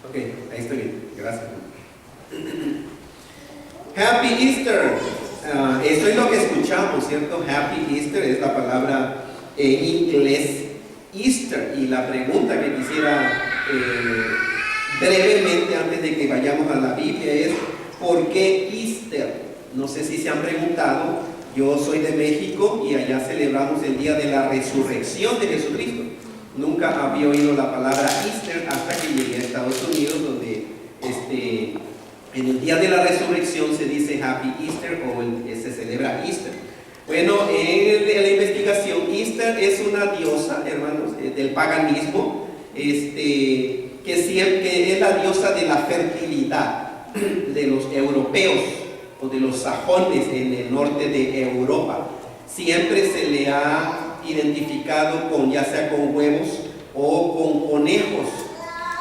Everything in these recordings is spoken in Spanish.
Ok, ahí estoy bien, gracias. Happy Easter. Esto es lo que escuchamos, ¿cierto? Happy Easter es la palabra en inglés Easter. Y la pregunta que quisiera brevemente antes de que vayamos a la Biblia es ¿por qué Easter? No sé si se han preguntado. Yo soy de México y allá celebramos el día de la resurrección de Jesucristo. Nunca había oído la palabra Easter hasta que llegué a Estados Unidos, donde en el día de la resurrección se dice Happy Easter o se celebra Easter. Bueno, en la investigación, Easter es una diosa, hermanos, del paganismo, que es la diosa de la fertilidad de los europeos o de los sajones en el norte de Europa. Siempre se le ha identificado con, ya sea con huevos o con conejos.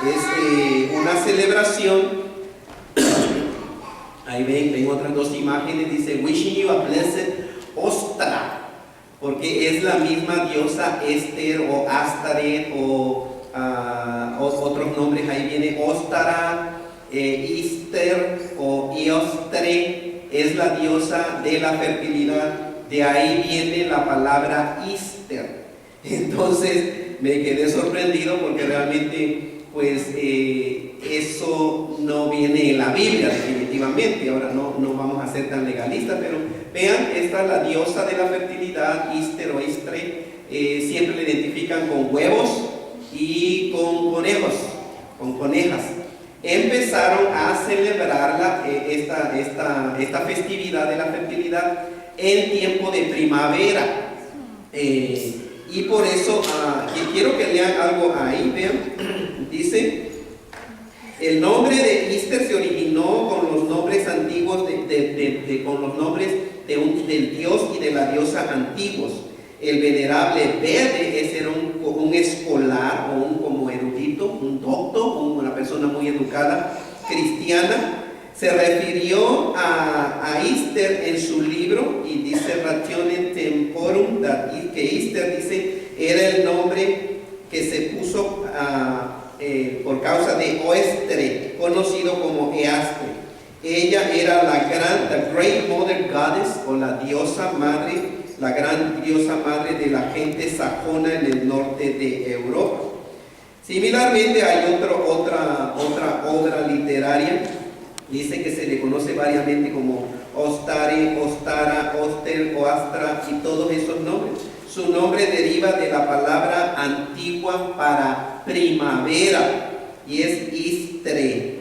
Es una celebración. Ahí ven otras dos imágenes, dice wishing you a blessed Ostra, porque es la misma diosa Esther o Astaret o otros nombres. Ahí viene Ostara, Easter o Iostre, es la diosa de la fertilidad. De ahí viene la palabra Easter. Entonces me quedé sorprendido porque realmente pues eso no viene en la Biblia definitivamente. Ahora no vamos a ser tan legalistas, pero vean, esta es la diosa de la fertilidad, Easter o Istre. Siempre la identifican con huevos y con conejos, con conejas. Empezaron a celebrarla, esta festividad de la fertilidad en tiempo de primavera, y por eso quiero que lean algo ahí. Vean, dice: el nombre de Easter se originó con los nombres antiguos con los nombres del dios y de la diosa antiguos. El venerable Bede, ese era un escolar o un como erudito, un docto, una persona muy educada cristiana. Se refirió a Easter en su libro y dice Ratione Temporum, que Easter, dice, era el nombre que se puso por causa de Oestre, conocido como Eastre. Ella era the Great Mother Goddess, o la diosa madre, la gran diosa madre de la gente sajona en el norte de Europa. Similarmente hay otra obra literaria. Dice que se le conoce variamente como Ostare, Ostara, Oster, Oastra y todos esos nombres. Su nombre deriva de la palabra antigua para primavera y es Istre.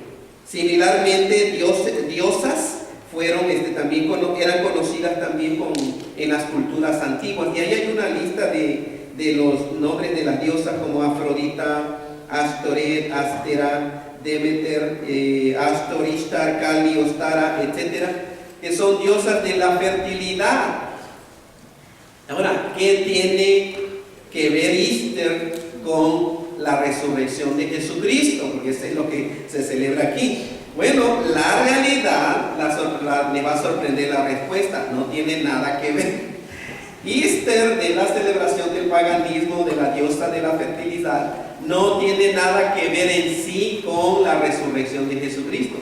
Similarmente, diosas fueron también eran conocidas también en las culturas antiguas. Y ahí hay una lista de los nombres de las diosas como Afrodita, Astoret, Astera, Demeter, Astor, Ishtar, Kali, Ostara, etcétera, que son diosas de la fertilidad. Ahora, ¿qué tiene que ver Easter con la resurrección de Jesucristo? Porque eso es lo que se celebra aquí. Bueno, la realidad le va a sorprender la respuesta. No tiene nada que ver. Easter, de la celebración del paganismo, de la diosa de la fertilidad, no tiene nada que ver en sí con la resurrección de Jesucristo.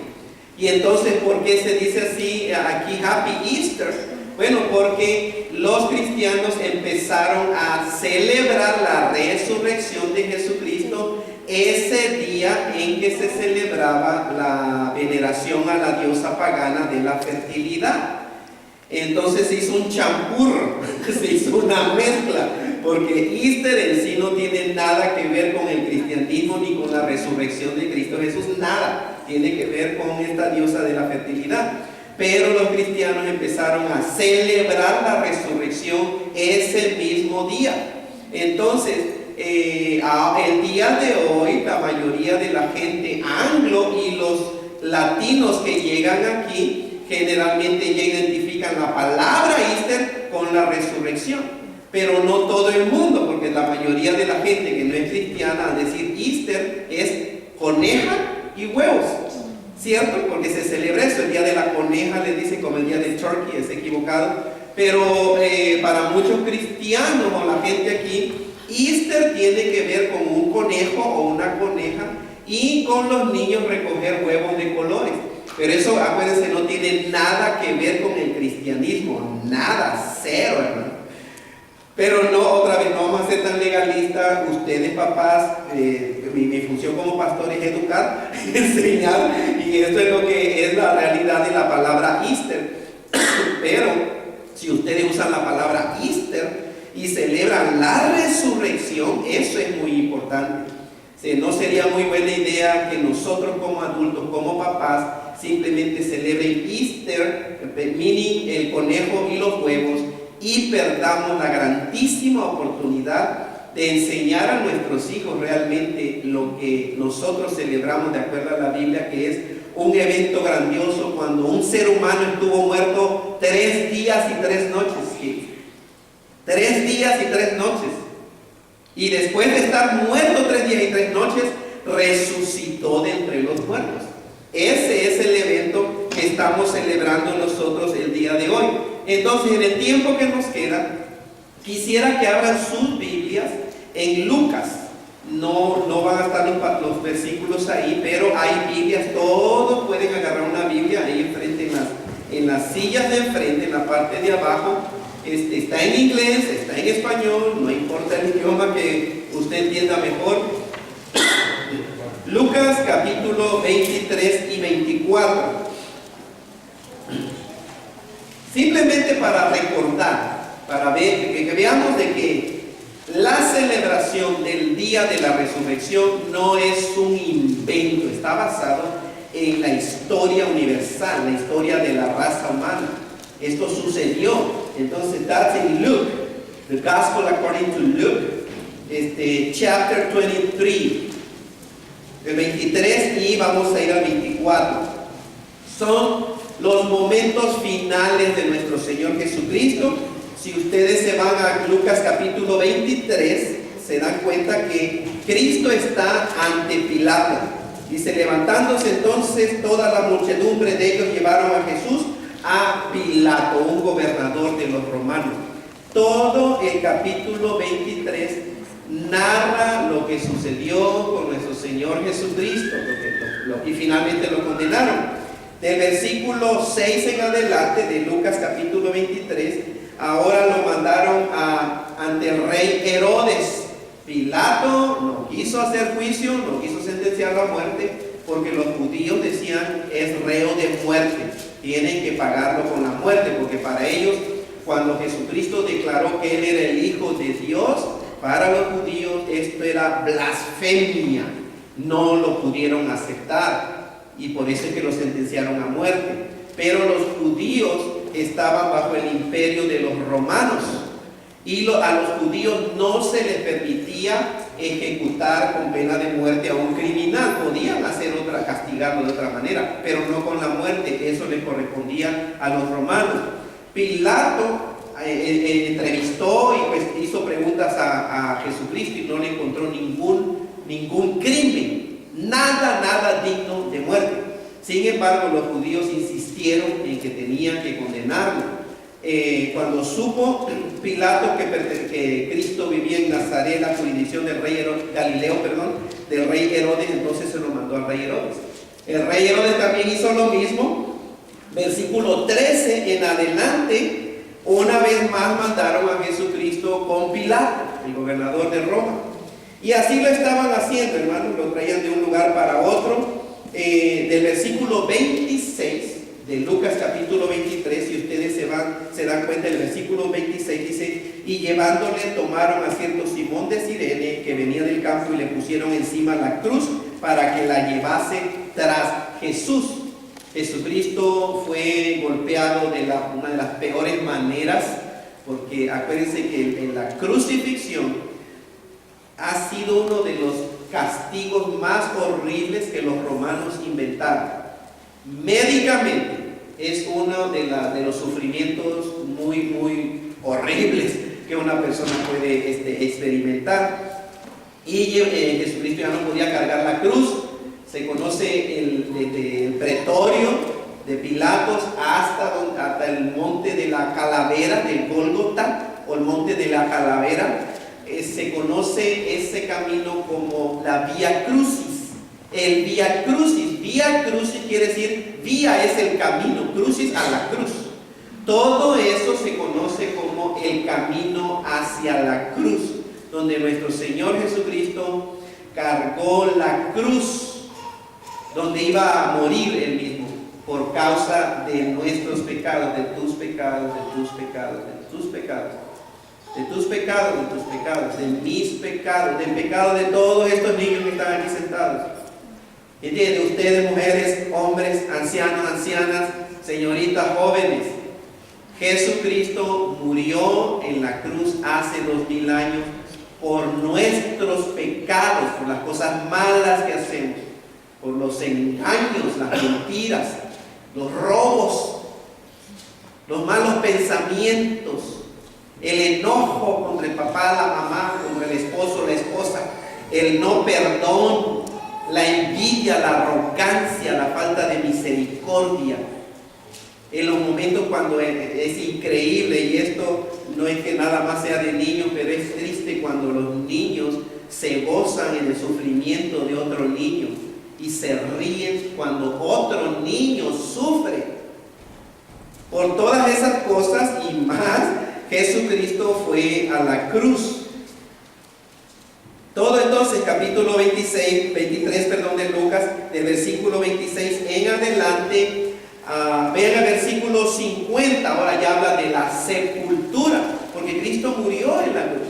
Y entonces, ¿por qué se dice así aquí Happy Easter? Bueno, porque los cristianos empezaron a celebrar la resurrección de Jesucristo ese día en que se celebraba la veneración a la diosa pagana de la fertilidad. Entonces se hizo un champurro, se hizo una mezcla, porque Easter en sí no tiene nada que ver con el cristianismo ni con la resurrección de Cristo Jesús, nada tiene que ver con esta diosa de la fertilidad. Pero los cristianos empezaron a celebrar la resurrección ese mismo día. Entonces, el día de hoy, la mayoría de la gente anglo y los latinos que llegan aquí, generalmente ya identifican la palabra Easter con la resurrección, pero no todo el mundo, porque la mayoría de la gente que no es cristiana, al decir Easter, es coneja y huevos, ¿cierto? Porque se celebra eso, el día de la coneja le dicen como el día del turkey, es equivocado, pero para muchos cristianos o la gente aquí, Easter tiene que ver con un conejo o una coneja y con los niños recoger huevos de colores. Pero eso, acuérdense, no tiene nada que ver con el cristianismo, nada, cero, hermano. Pero no, otra vez, no vamos a ser tan legalistas. Ustedes, papás, mi función como pastor es educar, enseñar, y esto es lo que es la realidad de la palabra Easter. Pero si ustedes usan la palabra Easter y celebran la resurrección, eso es muy importante. No sería muy buena idea que nosotros como adultos, como papás, simplemente celebren Easter, meaning el conejo y los huevos, y perdamos la grandísima oportunidad de enseñar a nuestros hijos realmente lo que nosotros celebramos de acuerdo a la Biblia, que es un evento grandioso cuando un ser humano estuvo muerto 3 días y 3 noches. ¿Sí? 3 días y 3 noches. Y después de estar muerto 3 días y 3 noches, resucitó de entre los muertos. Ese es el evento que estamos celebrando nosotros el día de hoy. Entonces, en el tiempo que nos queda, quisiera que abran sus Biblias en Lucas. No van a estar los versículos ahí, pero hay Biblias. Todos pueden agarrar una Biblia ahí enfrente, en las sillas de enfrente, en la parte de abajo. Está en inglés, está en español, no importa el idioma que usted entienda mejor. Lucas capítulo 23 y 24. Simplemente para recordar, para ver, que veamos de que la celebración del día de la resurrección no es un invento, está basado en la historia universal, la historia de la raza humana. Esto sucedió. Entonces, that's in Luke, the Gospel according to Luke, chapter 23, el 23 y vamos a ir al 24. Son los momentos finales de nuestro Señor Jesucristo. Si ustedes se van a Lucas capítulo 23, se dan cuenta que Cristo está ante Pilato. Dice, levantándose entonces toda la muchedumbre de ellos llevaron a Jesús a Pilato, un gobernador de los romanos. Todo el capítulo 23 narra lo que sucedió con nuestro Señor Jesucristo, y finalmente lo condenaron. Del versículo 6 en adelante de Lucas capítulo 23, ahora lo mandaron ante el rey Herodes. Pilato no quiso hacer juicio, no quiso sentenciarlo a muerte, porque los judíos decían es reo de muerte, tienen que pagarlo con la muerte, porque para ellos, cuando Jesucristo declaró que Él era el Hijo de Dios, para los judíos esto era blasfemia, no lo pudieron aceptar, y por eso es que lo sentenciaron a muerte. Pero los judíos estaban bajo el imperio de los romanos, y a los judíos no se les permitía ejecutar con pena de muerte a un criminal. Podían castigarlo de otra manera, pero no con la muerte. Eso le correspondía a los romanos. Pilato entrevistó y pues hizo preguntas a Jesucristo y no le encontró ningún crimen, nada digno de muerte. Sin embargo, los judíos insistieron en que tenían que condenarlo. Cuando supo Pilato que Cristo vivía en Nazaret, la jurisdicción del rey Galileo, del rey Herodes, entonces se lo mandó al rey Herodes. El rey Herodes también hizo lo mismo. Versículo 13 en adelante, una vez más mandaron a Jesucristo con Pilato, el gobernador de Roma. Y así lo estaban haciendo, hermanos, lo traían de un lugar para otro. Del versículo 26 de Lucas capítulo 23, si ustedes se dan cuenta, el versículo 26 dice, y llevándole tomaron a cierto Simón de Cirene que venía del campo y le pusieron encima la cruz para que la llevase tras Jesús. Jesucristo fue golpeado de una de las peores maneras, porque acuérdense que en la crucifixión ha sido uno de los castigos más horribles que los romanos inventaron. Médicamente es uno de los sufrimientos muy horribles que una persona puede experimentar. Y Jesucristo ya no podía cargar la cruz. Se conoce el pretorio de Pilatos hasta el monte de la calavera del Gólgota, o el monte de la calavera. Se conoce ese camino como la Vía Crucis. el Vía Crucis. Vía Crucis quiere decir, vía es el camino, crucis a la cruz. Todo eso se conoce como el camino hacia la cruz, donde nuestro Señor Jesucristo cargó la cruz, donde iba a morir Él mismo, por causa de nuestros pecados, de tus pecados, de tus pecados, de tus pecados, de tus pecados, de tus pecados, de mis pecados, del pecado de todos estos niños que están aquí sentados. ¿Entienden? Ustedes, mujeres, hombres, ancianos, ancianas, señoritas, jóvenes. Jesucristo murió en la cruz hace 2000 años por nuestros pecados, por las cosas malas que hacemos, por los engaños, las mentiras, los robos, los malos pensamientos, el enojo contra el papá, la mamá, contra el esposo, la esposa, el no perdón, la envidia, la arrogancia, la falta de misericordia. En los momentos cuando es increíble, y esto no es que nada más sea de niños, pero es triste cuando los niños se gozan en el sufrimiento de otro niño y se ríen cuando otro niño sufre. Por todas esas cosas y más, Jesucristo fue a la cruz. Todo entonces, capítulo 23 de Lucas, del versículo 26 en adelante. Vean el versículo 50, ahora ya habla de la sepultura, porque Cristo murió en la cruz,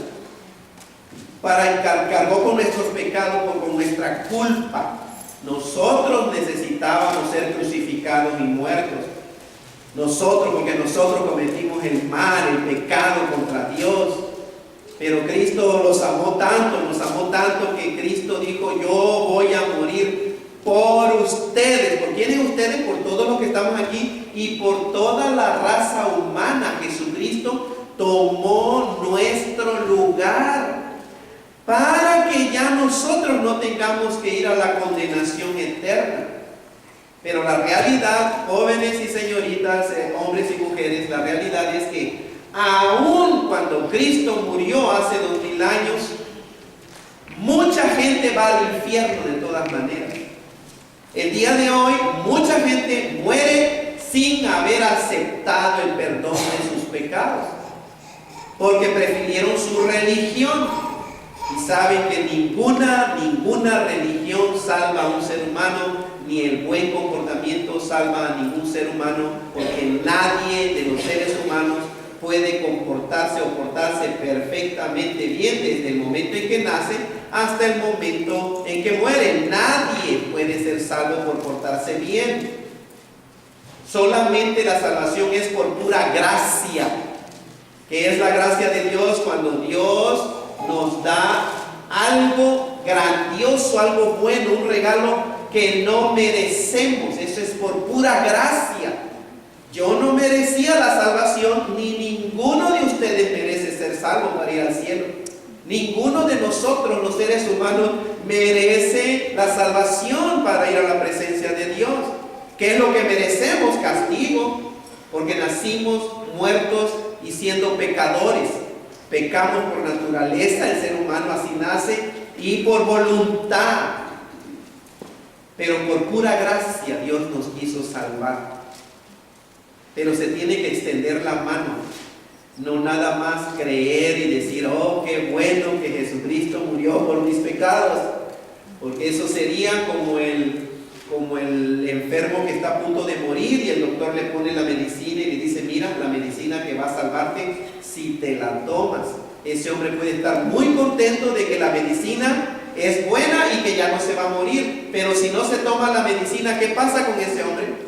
cargó con nuestros pecados, con nuestra culpa. Nosotros necesitábamos ser crucificados y muertos. Porque nosotros cometimos el mal, el pecado contra Dios. Pero Cristo nos amó tanto que Cristo dijo: yo voy a morir por ustedes. ¿Por quiénes ustedes? Por todos los que estamos aquí y por toda la raza humana. Jesucristo tomó nuestro lugar para que ya nosotros no tengamos que ir a la condenación eterna. Pero la realidad, jóvenes y señoritas, hombres y mujeres, la realidad es que aún cuando Cristo murió hace 2000 años, mucha gente va al infierno de todas maneras. El día de hoy, mucha gente muere sin haber aceptado el perdón de sus pecados, porque prefirieron su religión. Y saben que ninguna religión salva a un ser humano, ni el buen comportamiento salva a ningún ser humano, porque nadie de los seres humanos puede comportarse o portarse perfectamente bien desde el momento en que nace hasta el momento en que muere. Nadie puede ser salvo por portarse bien. Solamente la salvación es por pura gracia, que es la gracia de Dios cuando Dios nos da algo grandioso, algo bueno, un regalo que no merecemos. Eso es por pura gracia. Yo no merecía la salvación, ni ninguno de ustedes merece ser salvo para ir al cielo. Ninguno de nosotros, los seres humanos, merece la salvación para ir a la presencia de Dios. ¿Qué es lo que merecemos? Castigo, porque nacimos muertos y siendo pecadores. Pecamos por naturaleza, el ser humano así nace, y por voluntad. Pero por pura gracia Dios nos quiso salvar. Pero se tiene que extender la mano, no nada más creer y decir: oh, qué bueno que Jesucristo murió por mis pecados, porque eso sería como el enfermo que está a punto de morir y el doctor le pone la medicina y le dice: mira, la medicina que va a salvarte, si te la tomas. Ese hombre puede estar muy contento de que la medicina es buena y que ya no se va a morir, pero si no se toma la medicina, ¿qué pasa con ese hombre?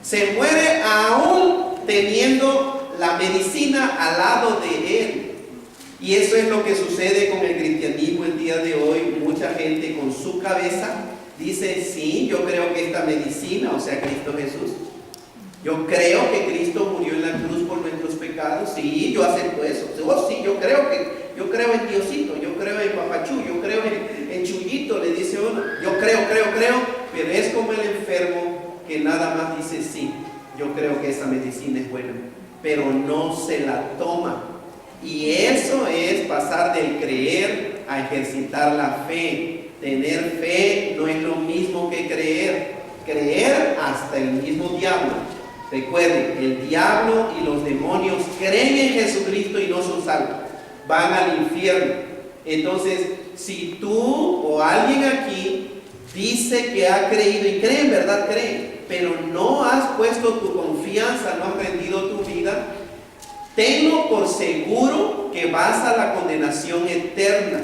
Se muere aún teniendo la medicina al lado de él. Y eso es lo que sucede con el cristianismo el día de hoy. Mucha gente con su cabeza dice: sí, yo creo que esta medicina, o sea, Cristo Jesús, yo creo que Cristo murió en la cruz por nuestros pecados. Sí, yo acepto eso. Oh, sí, yo creo en Diosito, yo creo en Papachú, yo creo en Chuyito, le dice uno. Yo creo, pero es como el enfermo que nada más dice: sí, yo creo que esa medicina es buena, pero no se la toma. Y eso es pasar del creer a ejercitar la fe. Tener fe no es lo mismo que creer. Creer hasta el mismo diablo. Recuerden, el diablo y los demonios creen en Jesucristo y no son salvos. Van al infierno. Entonces, si tú o alguien aquí dice que ha creído, y cree, en verdad cree, pero no has puesto tu confianza, no has rendido tu vida, tenlo por seguro que vas a la condenación eterna.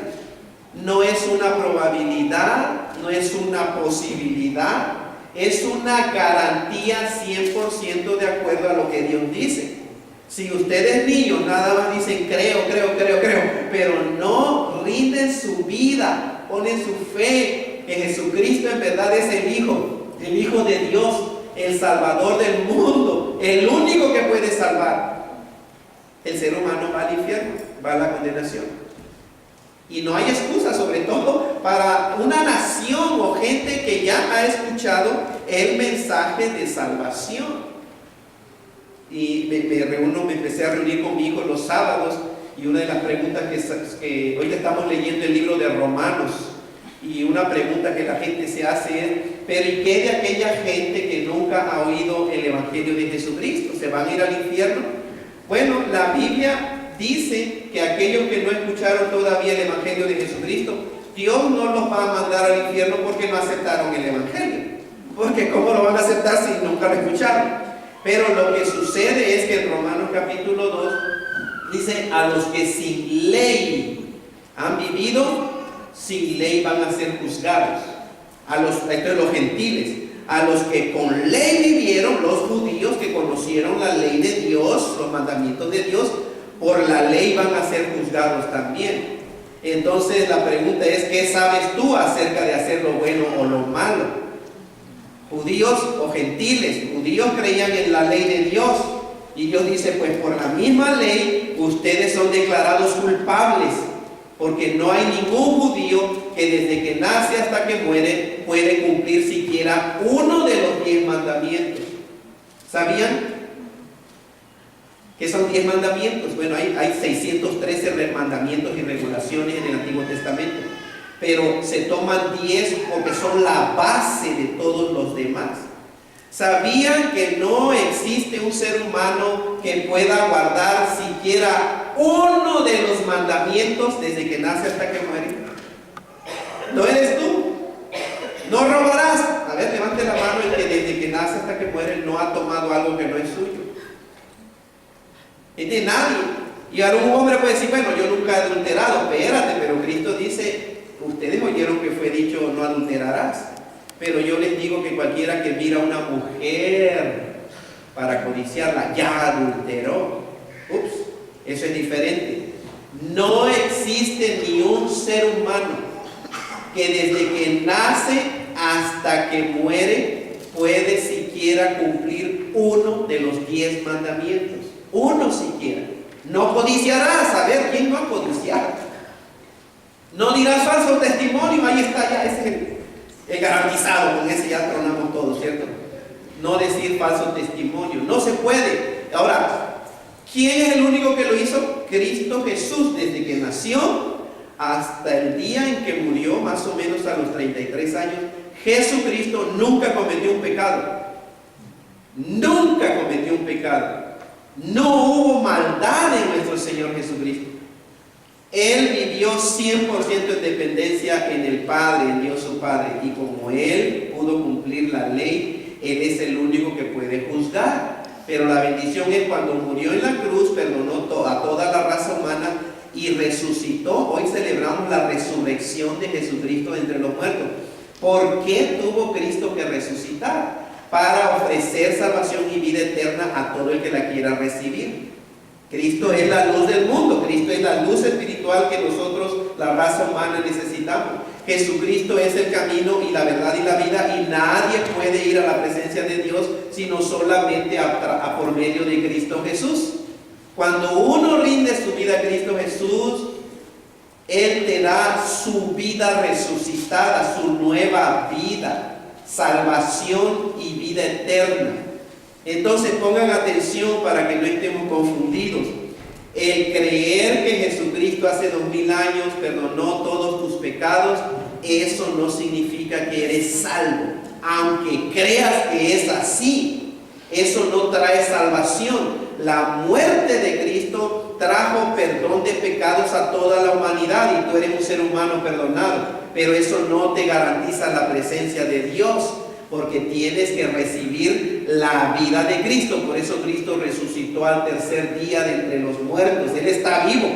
No es una probabilidad, no es una posibilidad, es una garantía 100% de acuerdo a lo que Dios dice. Si ustedes niños nada más dicen creo, pero no rinden su vida, ponen su fe que Jesucristo en verdad es el Hijo de Dios, el Salvador del mundo, el único que puede salvar, el ser humano va al infierno, va a la condenación. Y no hay excusa, sobre todo para una nación o gente que ya ha escuchado el mensaje de salvación. Y me empecé a reunir con mi hijo los sábados, y una de las preguntas que hoy estamos leyendo el libro de Romanos, y una pregunta que la gente se hace es: ¿pero y qué de aquella gente que nunca ha oído el Evangelio de Jesucristo? ¿Se van a ir al infierno? Bueno, la Biblia dice que aquellos que no escucharon todavía el Evangelio de Jesucristo, Dios no los va a mandar al infierno porque no aceptaron el Evangelio. Porque ¿cómo lo van a aceptar si nunca lo escucharon? Pero lo que sucede es que en Romanos capítulo 2 dice: a los que sin ley han vivido, sin ley van a ser juzgados. Esto es los gentiles. A los que con ley vivieron, los judíos que conocieron la ley de Dios, los mandamientos de Dios, por la ley van a ser juzgados también. Entonces la pregunta es: ¿qué sabes tú acerca de hacer lo bueno o lo malo? Judíos o gentiles. Judíos creían en la ley de Dios, y Dios dice: pues por la misma ley ustedes son declarados culpables, porque no hay ningún judío que desde que nace hasta que muere puede cumplir siquiera uno de los 10 mandamientos. ¿Sabían qué son 10 mandamientos? Bueno, hay 613 mandamientos y regulaciones en el Antiguo Testamento, pero se toman 10 porque son la base de todos los demás. ¿Sabían que no existe un ser humano que pueda guardar siquiera uno de los mandamientos desde que nace hasta que muere? ¿No eres tú? No robarás. A ver, levante la mano el que desde que nace hasta que muere no ha tomado algo que no es suyo. Es de nadie. Y algún hombre puede decir: bueno, yo nunca he adulterado. Espérate, pero Cristo dice: ustedes oyeron que fue dicho no adulterarás. Pero yo les digo que cualquiera que mira a una mujer para codiciarla ya adulteró. Ups, eso es diferente. No existe ni un ser humano que desde que nace hasta que muere puede siquiera cumplir uno de los 10 mandamientos. Uno siquiera. No codiciarás. A ver, ¿quién no ha codiciado? No dirás falso testimonio. Ahí está, ya ese es el garantizado. Con ese ya tronamos todo, ¿cierto? No decir falso testimonio. No se puede. Ahora, ¿quién es el único que lo hizo? Cristo Jesús. Desde que nació hasta el día en que murió, más o menos a los 33 años, Jesucristo nunca cometió un pecado. Nunca cometió un pecado. No hubo maldad en nuestro Señor Jesucristo. Él vivió 100% en dependencia en el Padre, en Dios su Padre. Y como Él pudo cumplir la ley, Él es el único que puede juzgar. Pero la bendición es cuando murió en la cruz, perdonó a toda la raza humana y resucitó. Hoy celebramos la resurrección de Jesucristo de entre los muertos. ¿Por qué tuvo Cristo que resucitar? Para ofrecer salvación y vida eterna a todo el que la quiera recibir. Cristo es la luz del mundo. Cristo es la luz espiritual que nosotros, la raza humana, necesitamos. Jesucristo es el camino y la verdad y la vida, y nadie puede ir a la presencia de Dios sino solamente por medio de Cristo Jesús. Cuando uno rinde su vida a Cristo Jesús, Él te da su vida resucitada, su nueva vida, salvación y vida eterna. Entonces pongan atención para que no estemos confundidos. El creer que Jesucristo hace 2000 años perdonó todos tus pecados eso no significa que eres salvo. Aunque creas que es así, eso no trae salvación. La muerte de Cristo trajo perdón de pecados a toda la humanidad y tú eres un ser humano perdonado, pero eso no te garantiza la presencia de Dios, porque tienes que recibir la vida de Cristo. Por eso Cristo resucitó al tercer día de entre los muertos. Él está vivo.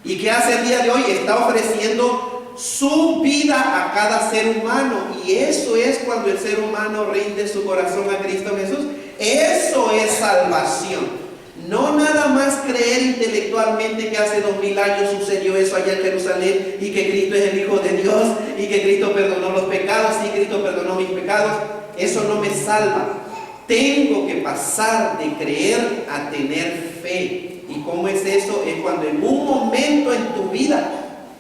¿Y qué hace el día de hoy? Está ofreciendo su vida a cada ser humano, y eso es cuando el ser humano rinde su corazón a Cristo Jesús. Eso es salvación. No nada más creer intelectualmente que hace 2000 años sucedió eso allá en Jerusalén y que Cristo es el Hijo de Dios y que Cristo perdonó los pecados. Sí, Cristo perdonó mis pecados. Eso no me salva. Tengo que pasar de creer a tener fe. ¿Y cómo es eso? Es cuando en un momento en tu vida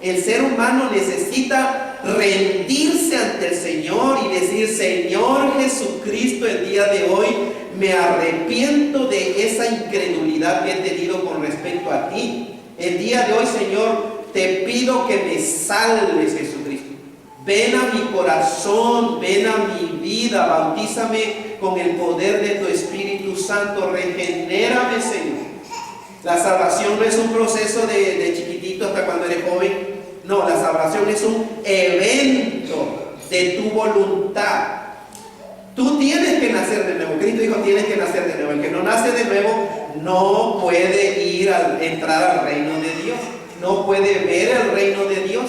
el ser humano necesita rendirse ante el Señor y decir: Señor Jesucristo, el día de hoy me arrepiento de esa incredulidad que he tenido con respecto a ti. El día de hoy, Señor, te pido que me salves, Jesucristo. Ven a mi corazón, ven a mi vida, bautízame con el poder de tu Espíritu Santo, regenérame, Señor. La salvación no es un proceso de chiquitito hasta cuando eres joven. No, la salvación es un evento de tu voluntad. Tú tienes que nacer de nuevo. Cristo dijo: tienes que nacer de nuevo. El que no nace de nuevo no puede entrar al reino de Dios. No puede ver el reino de Dios.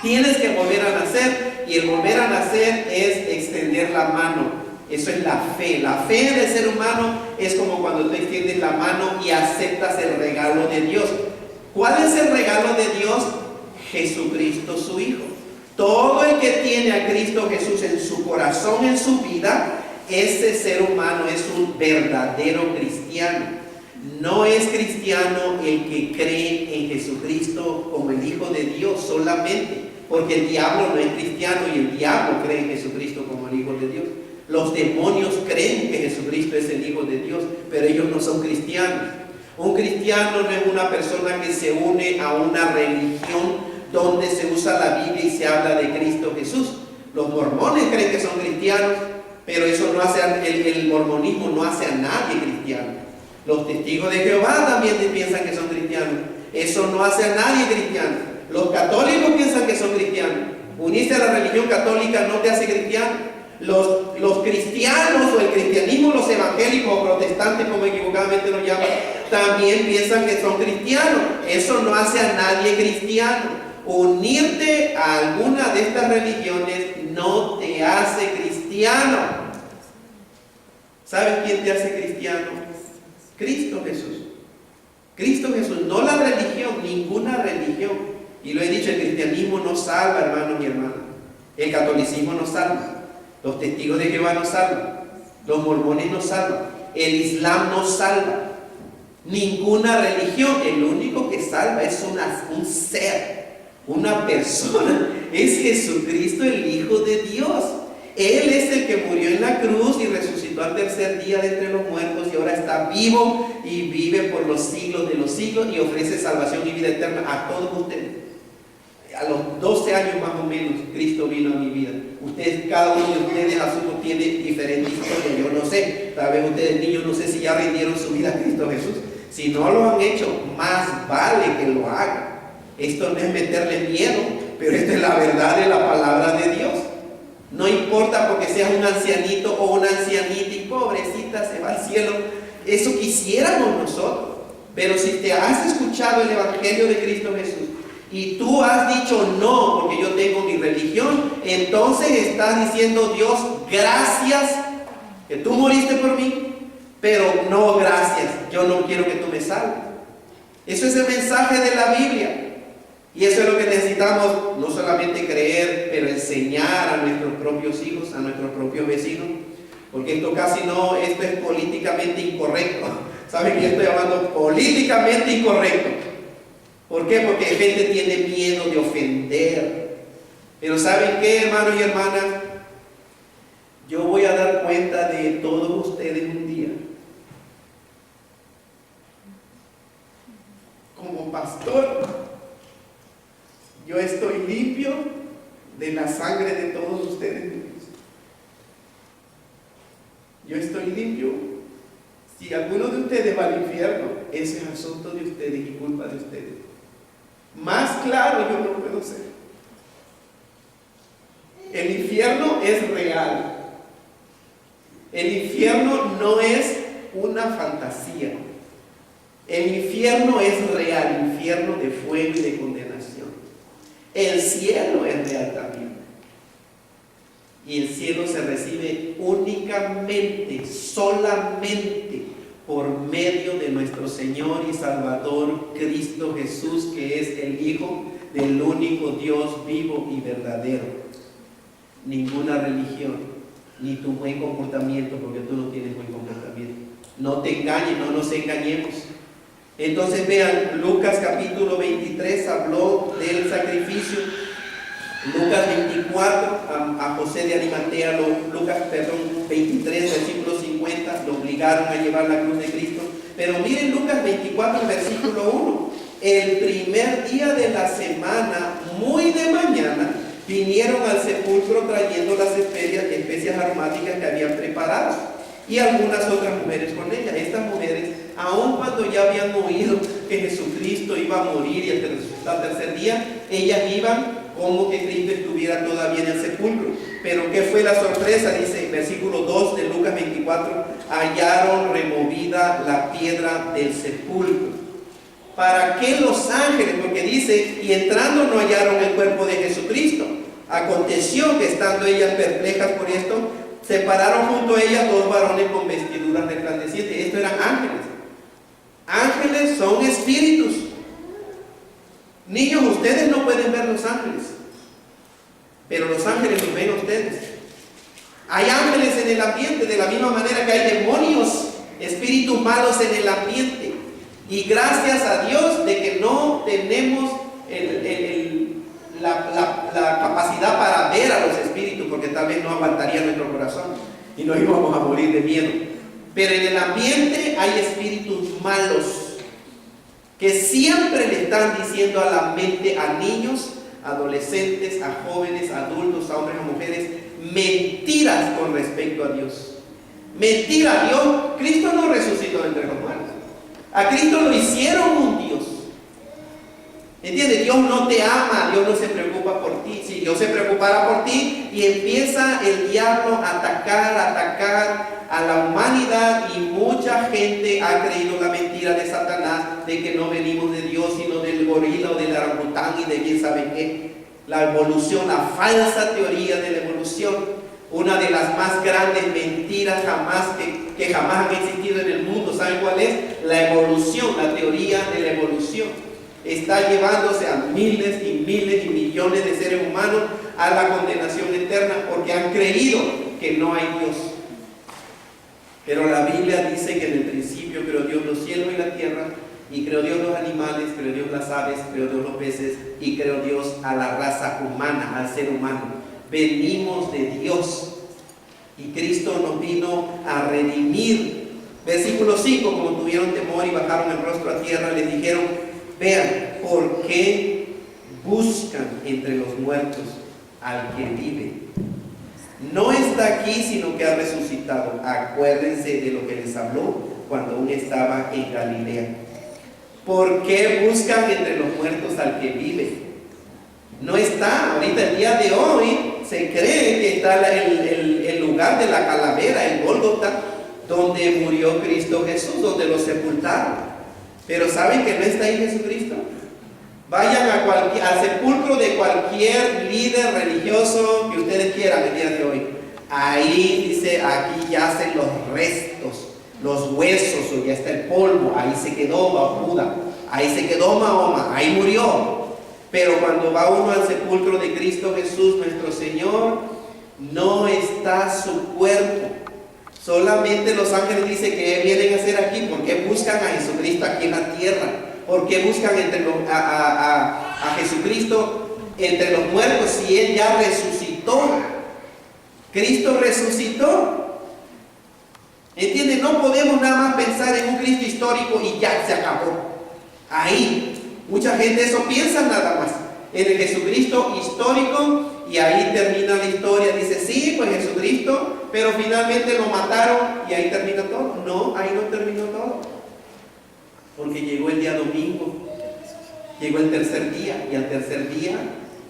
Tienes que volver a nacer, y el volver a nacer es extender la mano. Eso es la fe. La fe del ser humano es como cuando tú extiendes la mano y aceptas el regalo de Dios. ¿Cuál es el regalo de Dios? Jesucristo, su Hijo. Todo el que tiene a Cristo Jesús en su corazón, en su vida, ese ser humano es un verdadero cristiano. No es cristiano el que cree en Jesucristo como el Hijo de Dios solamente, porque el diablo no es cristiano y el diablo cree en Jesucristo como el Hijo de Dios. Los demonios creen que Jesucristo es el Hijo de Dios, pero ellos no son cristianos. Un cristiano no es una persona que se une a una religión donde se usa la Biblia y se habla de Cristo Jesús. Los mormones creen que son cristianos, pero eso no hace, el mormonismo no hace a nadie cristiano. Los testigos de Jehová también piensan que son cristianos. Eso no hace a nadie cristiano. Los católicos piensan que son cristianos. Unirse a la religión católica no te hace cristiano. Los cristianos o el cristianismo, los evangélicos o protestantes, como equivocadamente nos llaman, también piensan que son cristianos. Eso no hace a nadie cristiano. Unirte a alguna de estas religiones no te hace cristiano. ¿Sabes quién te hace cristiano? Cristo Jesús. Cristo Jesús, no la religión, ninguna religión. Y lo he dicho, el cristianismo no salva, hermanos y hermanas. El catolicismo no salva. Los testigos de Jehová no salvan. Los mormones no salvan. El Islam no salva. Ninguna religión. El único que salva es un ser, una persona. Es Jesucristo, el Hijo de Dios. Él es el que murió en la cruz y resucitó al tercer día de entre los muertos, y ahora está vivo y vive por los siglos de los siglos y ofrece salvación y vida eterna a todos ustedes. A los 12 años más o menos, Cristo vino a mi vida. Ustedes, cada uno de ustedes, asumo, tiene diferentes historias. Yo no sé, tal vez ustedes niños, no sé si ya rindieron su vida a Cristo Jesús. Si no lo han hecho, más vale que lo hagan. Esto no es meterle miedo, pero esta es la verdad de la palabra de Dios. No importa porque seas un ancianito o una ancianita y pobrecita se va al cielo. Eso quisiéramos nosotros. Pero si te has escuchado el Evangelio de Cristo Jesús y tú has dicho no, porque yo tengo mi religión, entonces estás diciendo: Dios, gracias que tú moriste por mí, pero no gracias, yo no quiero que tú me salves. Eso es el mensaje de la Biblia. Y eso es lo que necesitamos, no solamente creer, pero enseñar a nuestros propios hijos, a nuestros propios vecinos, porque esto es políticamente incorrecto. ¿Saben? Yo estoy hablando políticamente incorrecto. ¿Por qué? Porque la gente tiene miedo de ofender. Pero ¿saben qué, hermanos y hermanas? Yo voy a dar cuenta de todos ustedes un día. Como pastor, yo estoy limpio yo estoy limpio. Si alguno de ustedes va al infierno, ese es asunto de ustedes y culpa de ustedes. Más claro yo no puedo ser. El infierno es real. El infierno no es una fantasía. El infierno es real, infierno de fuego y de condenación. El cielo es real también. Y el cielo se recibe únicamente, solamente por medio de nuestro Señor y Salvador Cristo Jesús, que es el Hijo del único Dios vivo y verdadero. Ninguna religión, ni tu buen comportamiento, porque tú no tienes buen comportamiento. No te engañes, no nos engañemos. Entonces vean, Lucas capítulo 23 habló del sacrificio. Lucas 24, a José de Arimatea, Lucas 23, versículo 50, lo obligaron a llevar la cruz de Cristo. Pero miren Lucas 24, versículo 1. El primer día de la semana, muy de mañana, vinieron al sepulcro trayendo las especias aromáticas que habían preparado, y algunas otras mujeres con ellas. Estas mujeres, aun cuando ya habían oído que Jesucristo iba a morir y al tercer día, ellas iban como que Cristo estuviera todavía en el sepulcro. Pero ¿qué fue la sorpresa? Dice versículo 2 de Lucas 24, hallaron removida la piedra del sepulcro. ¿Para qué los ángeles? Porque dice, y entrando no hallaron el cuerpo de Jesucristo. Aconteció que estando ellas perplejas por esto, se pararon junto a ellas dos varones con vestiduras resplandecientes. Estos eran ángeles. Ángeles son espíritus. Niños, ustedes no pueden ver los ángeles, pero los ángeles los ven a ustedes. Hay ángeles en el ambiente, de la misma manera que hay demonios, espíritus malos en el ambiente. Y gracias a Dios de que no tenemos la capacidad para ver a los espíritus, porque tal vez no aguantaría nuestro corazón y nos íbamos a morir de miedo. Pero en el ambiente hay espíritus malos que siempre le están diciendo a la mente, a niños, adolescentes, a jóvenes, a adultos, a hombres, a mujeres, mentiras con respecto a Dios. Mentira, Dios, Cristo no resucitó de entre los muertos. A Cristo lo hicieron un Dios. ¿Entiendes? Dios no te ama, Dios no se preocupa por ti. Si Dios se preocupara por ti, y empieza el diablo a atacar a la humanidad, y mucha gente ha creído la mentira de Satanás de que no venimos de Dios, sino del gorila o del orangután y de quién sabe qué. La evolución, la falsa teoría de la evolución, una de las más grandes mentiras que jamás han existido en el mundo. ¿Saben cuál es? La evolución, la teoría de la evolución. Está llevándose a miles y miles y millones de seres humanos a la condenación eterna porque han creído que no hay Dios. Pero la Biblia dice que en el principio creó Dios los cielos y la tierra, y creó Dios los animales, creó Dios las aves, creó Dios los peces, y creó Dios a la raza humana, al ser humano. Venimos de Dios, y Cristo nos vino a redimir. Versículo 5, como tuvieron temor y bajaron el rostro a tierra, les dijeron, vean, ¿por qué buscan entre los muertos al que vive? No está aquí, sino que ha resucitado. Acuérdense de lo que les habló cuando aún estaba en Galilea. ¿Por qué buscan entre los muertos al que vive? No está. Ahorita, el día de hoy, se cree que está el lugar de la calavera, el Gólgota, donde murió Cristo Jesús, donde lo sepultaron. Pero ¿saben que no está ahí Jesucristo? Vayan al sepulcro de cualquier líder religioso que ustedes quieran el día de hoy. Ahí dice, aquí yacen los restos, los huesos, o ya está el polvo. Ahí se quedó Buda, ahí se quedó Mahoma, ahí murió. Pero cuando va uno al sepulcro de Cristo Jesús, nuestro Señor, no está su cuerpo. Solamente los ángeles dicen que vienen a hacer aquí. ¿Por qué buscan a Jesucristo aquí en la tierra? ¿Por qué buscan a Jesucristo entre los muertos si Él ya resucitó? Cristo resucitó. ¿Entienden? No podemos nada más pensar en un Cristo histórico y ya se acabó. Ahí, mucha gente eso piensa nada más. en el Jesucristo histórico, y ahí termina la historia. Dice, sí, pues Jesucristo, pero finalmente lo mataron y ahí termina todo. No, ahí no terminó todo, porque llegó el día domingo, llegó el tercer día, y al tercer día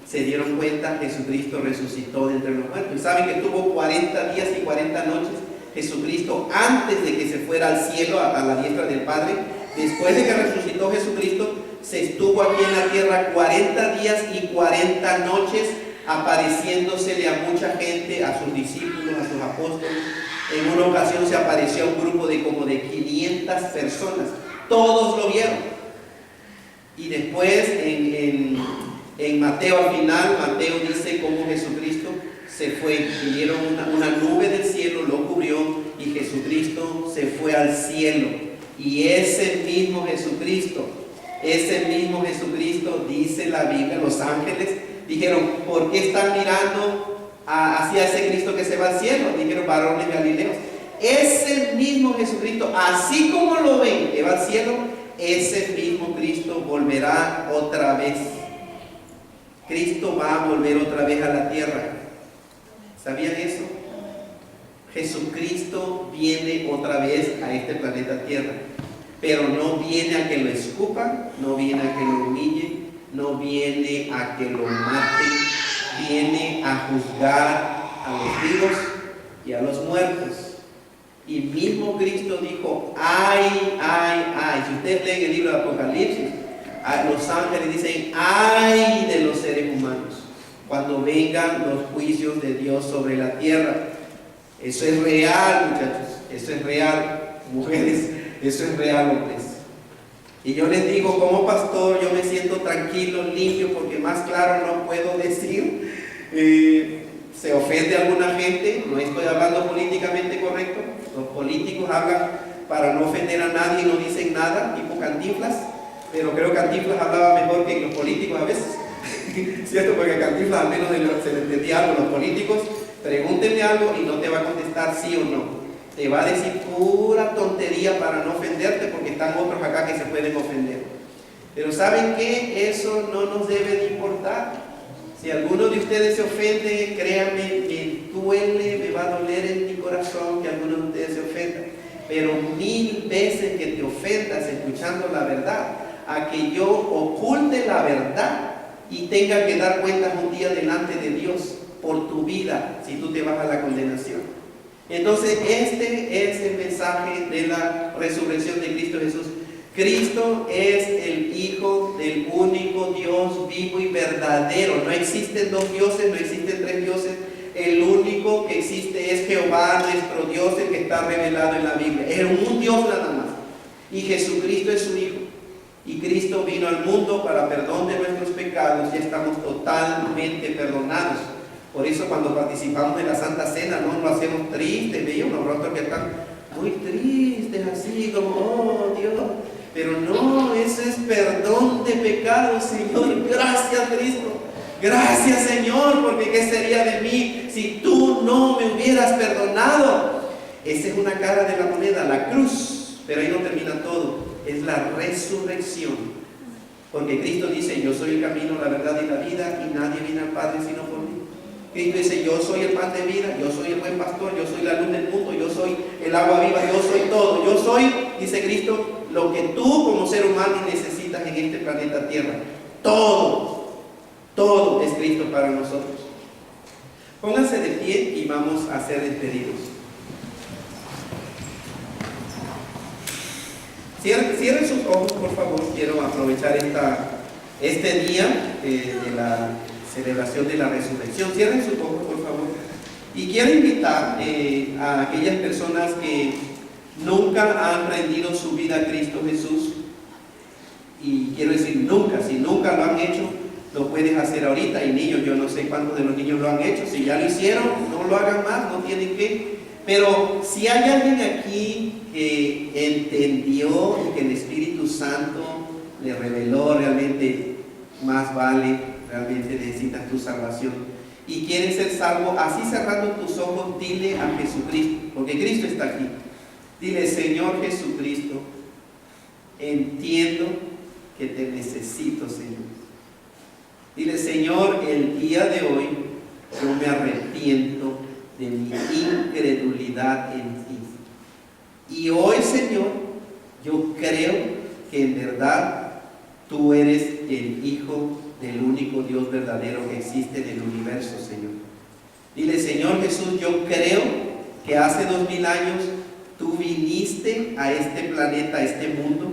se dieron cuenta, Jesucristo resucitó de entre los muertos. Y saben que tuvo 40 días y 40 noches Jesucristo antes de que se fuera al cielo, a la diestra del Padre. Después de que resucitó Jesucristo, se estuvo aquí en la tierra 40 días y 40 noches apareciéndosele a mucha gente, a sus discípulos, a sus apóstoles. En una ocasión se apareció a un grupo de como de 500 personas. Todos lo vieron. Y después en Mateo, al final, Mateo dice cómo Jesucristo se fue. Vinieron una nube del cielo, lo cubrió, y Jesucristo se fue al cielo. Y ese mismo Jesucristo, dice la Biblia, los ángeles dijeron, ¿por qué están mirando hacia ese Cristo que se va al cielo? Dijeron, varones galileos. Ese mismo Jesucristo, así como lo ven que va al cielo, ese mismo Cristo volverá otra vez. Cristo va a volver otra vez a la tierra. ¿Sabían eso? Jesucristo viene otra vez a este planeta Tierra, pero no viene a que lo escupan, no viene a que lo humillen, no viene a que lo maten, viene a juzgar a los vivos y a los muertos. Y mismo Cristo dijo, ay, ay, ay. Si ustedes leen el libro de Apocalipsis, los ángeles dicen, ay de los seres humanos, cuando vengan los juicios de Dios sobre la tierra. Eso es real, muchachos, eso es real, mujeres, eso es real, hombres. Y yo les digo, como pastor, yo me siento tranquilo, limpio, porque más claro no puedo decir. Se ofende a alguna gente, no estoy hablando políticamente correcto. Los políticos hablan para no ofender a nadie y no dicen nada, tipo Cantinflas, pero creo que Cantinflas hablaba mejor que los políticos a veces. ¿Cierto? Porque Cantinflas al menos se le entendía algo. Los políticos, pregúntenle algo y no te va a contestar sí o no. Te va a decir pura tontería para no ofenderte, porque están otros acá que se pueden ofender. Pero ¿saben qué? Eso no nos debe de importar. Si alguno de ustedes se ofende, créanme, me duele, me va a doler en mi corazón que alguno de ustedes se ofenda. Pero 1000 veces que te ofendas escuchando la verdad, a que yo oculte la verdad y tenga que dar cuentas un día delante de Dios por tu vida, si tú te vas a la condenación. Entonces este es el mensaje de la resurrección de Cristo Jesús. Cristo es el Hijo del único Dios vivo y verdadero. No existen dos dioses, no existen tres dioses. El único que existe es Jehová, nuestro Dios, el que está revelado en la Biblia. Es un Dios nada más. Y Jesucristo es su Hijo. Y Cristo vino al mundo para perdón de nuestros pecados y estamos totalmente perdonados. Por eso cuando participamos de la Santa Cena no lo hacemos tristes, veía unos rostros que están muy tristes, así como, oh Dios. Pero no, eso es perdón de pecados, Señor. Gracias, Cristo. Gracias, Señor, porque ¿qué sería de mí si tú no me hubieras perdonado? Esa es una cara de la moneda, la cruz. Pero ahí no termina todo. Es la resurrección. Porque Cristo dice, yo soy el camino, la verdad y la vida, y nadie viene al Padre sino por mí. Cristo dice, yo soy el pan de vida, yo soy el buen pastor, yo soy la luz del mundo, yo soy el agua viva, yo soy todo. Yo soy, dice Cristo, lo que tú como ser humano necesitas en este planeta Tierra. Todo es Cristo para nosotros. Pónganse de pie y vamos a ser despedidos. Cierren sus ojos, por favor. Quiero aprovechar este día de la celebración de la resurrección. Cierren sus ojos, por favor. Y quiero invitar a aquellas personas que nunca han rendido su vida a Cristo Jesús. Y quiero decir nunca, si nunca lo han hecho, lo puedes hacer ahorita. Y niños, yo no sé cuántos de los niños lo han hecho. Si ya lo hicieron, no lo hagan más, no tienen que. Pero si hay alguien aquí que entendió y que el Espíritu Santo le reveló realmente, más vale, realmente necesitas tu salvación y quieres ser salvo, así cerrando tus ojos, dile a Jesucristo, porque Cristo está aquí. Dile, Señor Jesucristo, entiendo que te necesito, Señor. Dile, Señor, el día de hoy yo me arrepiento de mi incredulidad en ti. Y hoy, Señor, yo creo que en verdad tú eres el Hijo del único Dios verdadero que existe en el universo, Señor. Dile, Señor Jesús, yo creo que hace 2000 años tú viniste a este planeta, a este mundo,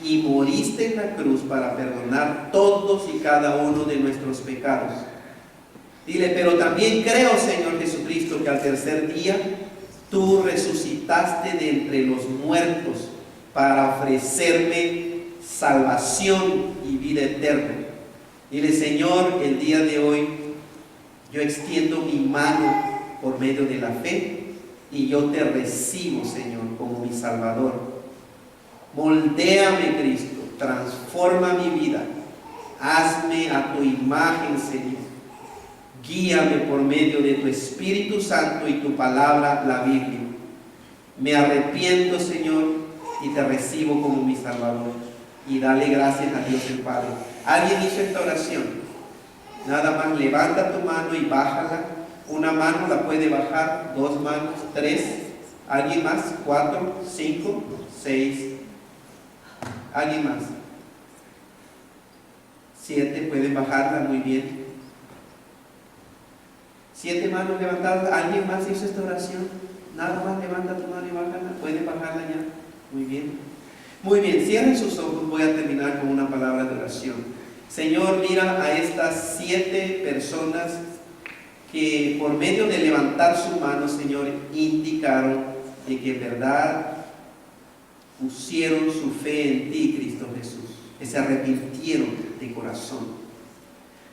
y moriste en la cruz para perdonar todos y cada uno de nuestros pecados. Dile, pero también creo, Señor Jesucristo, que al tercer día tú resucitaste de entre los muertos para ofrecerme salvación y vida eterna. Dile, Señor, el día de hoy yo extiendo mi mano por medio de la fe y yo te recibo, Señor, como mi Salvador. Moldéame, Cristo, transforma mi vida, hazme a tu imagen, Señor. Guíame por medio de tu Espíritu Santo y tu palabra, la Biblia. Me arrepiento, Señor, y te recibo como mi Salvador. Y dale gracias a Dios el Padre. ¿Alguien hizo esta oración? Nada más levanta tu mano y bájala. Una mano la puede bajar, 2 manos, 3. ¿Alguien más? 4, 5, 6. ¿Alguien más? 7, pueden bajarla, muy bien. 7 manos levantadas. ¿Alguien más hizo esta oración? Nada más levanta tu mano y bájala. Pueden bajarla ya. Muy bien. Muy bien, cierren sus ojos. Voy a terminar con una palabra de oración. Señor, mira a estas 7 personas que por medio de levantar su mano, Señor, indicaron de que en verdad pusieron su fe en ti, Cristo Jesús, que se arrepintieron de corazón.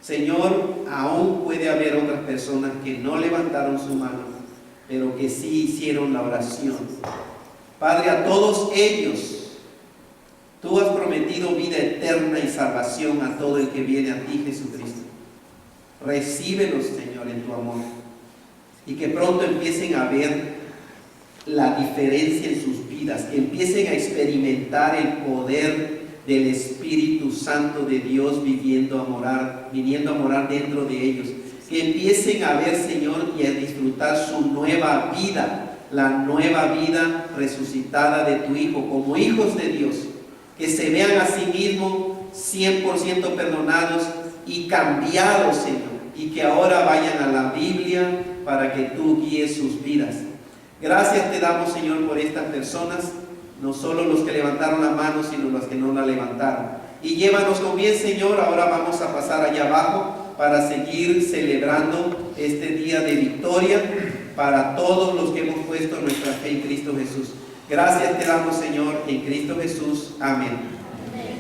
Señor, aún puede haber otras personas que no levantaron su mano, pero que sí hicieron la oración. Padre, a todos ellos, tú has prometido vida eterna y salvación a todo el que viene a ti, Jesucristo. Recíbelos, Señor, en tu amor, y que pronto empiecen a ver la diferencia en sus vidas, que empiecen a experimentar el poder del Espíritu Santo de Dios viniendo a morar dentro de ellos, que empiecen a ver, Señor, y a disfrutar su nueva vida, la nueva vida resucitada de tu Hijo, como hijos de Dios, que se vean a sí mismos 100% perdonados y cambiados, Señor, y que ahora vayan a la Biblia para que tú guíes sus vidas. Gracias te damos, Señor, por estas personas, no solo los que levantaron la mano, sino los que no la levantaron. Y llévanos con bien, Señor. Ahora vamos a pasar allá abajo para seguir celebrando este día de victoria para todos los que hemos puesto nuestra fe en Cristo Jesús. Gracias te damos, Señor, en Cristo Jesús. Amén.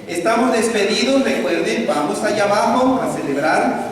Estamos despedidos, recuerden, vamos allá abajo a celebrar.